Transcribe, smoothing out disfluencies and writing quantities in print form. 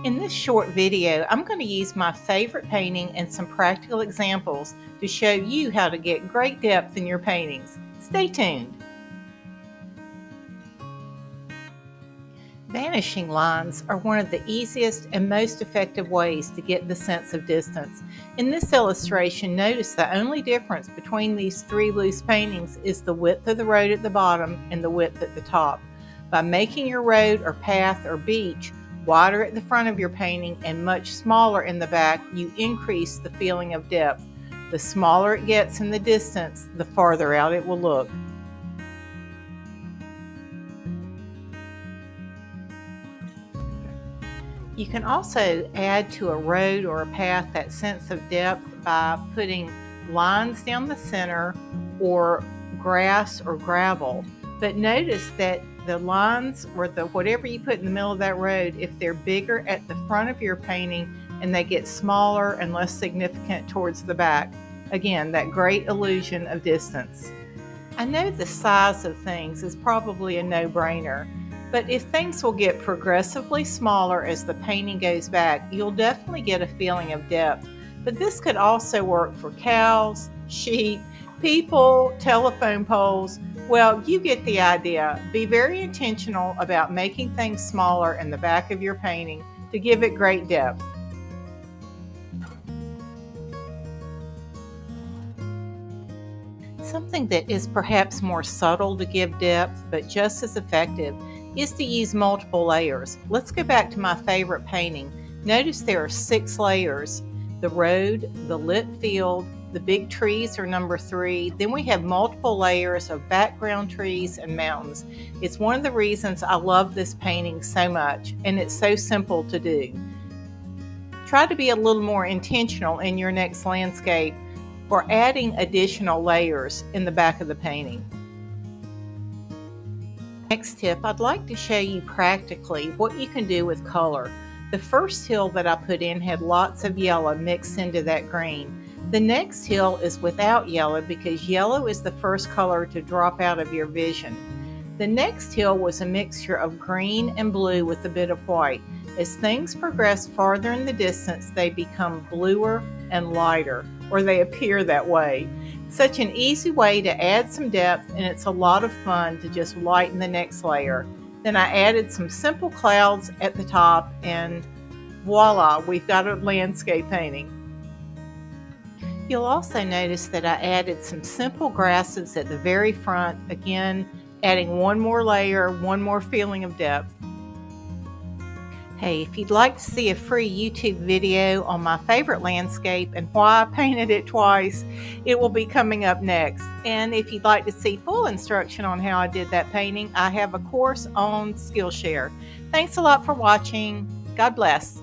In this short video, I'm going to use my favorite painting and some practical examples to show you how to get great depth in your paintings. Stay tuned. Vanishing lines are one of the easiest and most effective ways to get the sense of distance. In this illustration, notice the only difference between these three loose paintings is the width of the road at the bottom and the width at the top. By making your road or path or beach wider at the front of your painting and much smaller in the back, you increase the feeling of depth. The smaller it gets in the distance, the farther out it will look. You can also add to a road or a path that sense of depth by putting lines down the center or grass or gravel. But notice that the lines or whatever you put in the middle of that road, if they're bigger at the front of your painting and they get smaller and less significant towards the back, again, that great illusion of distance. I know the size of things is probably a no-brainer, but if things will get progressively smaller as the painting goes back, you'll definitely get a feeling of depth. But this could also work for cows, sheep, people, telephone poles. Well, you get the idea. Be very intentional about making things smaller in the back of your painting to give it great depth. Something that is perhaps more subtle to give depth, but just as effective, is to use multiple layers. Let's go back to my favorite painting. Notice there are 6 layers. The road, the lit field, the big trees are number 3. Then we have multiple layers of background trees and mountains. It's one of the reasons I love this painting so much, and it's so simple to do. Try to be a little more intentional in your next landscape or adding additional layers in the back of the painting. Next tip, I'd like to show you practically what you can do with color. The first hill that I put in had lots of yellow mixed into that green. The next hill is without yellow because yellow is the first color to drop out of your vision. The next hill was a mixture of green and blue with a bit of white. As things progress farther in the distance, they become bluer and lighter, or they appear that way. Such an easy way to add some depth, and it's a lot of fun to just lighten the next layer. Then I added some simple clouds at the top, and voila, we've got a landscape painting. You'll also notice that I added some simple grasses at the very front, again adding one more layer, one more feeling of depth. Hey, if you'd like to see a free YouTube video on my favorite landscape and why I painted it twice, it will be coming up next. And if you'd like to see full instruction on how I did that painting, I have a course on Skillshare. Thanks a lot for watching. God bless.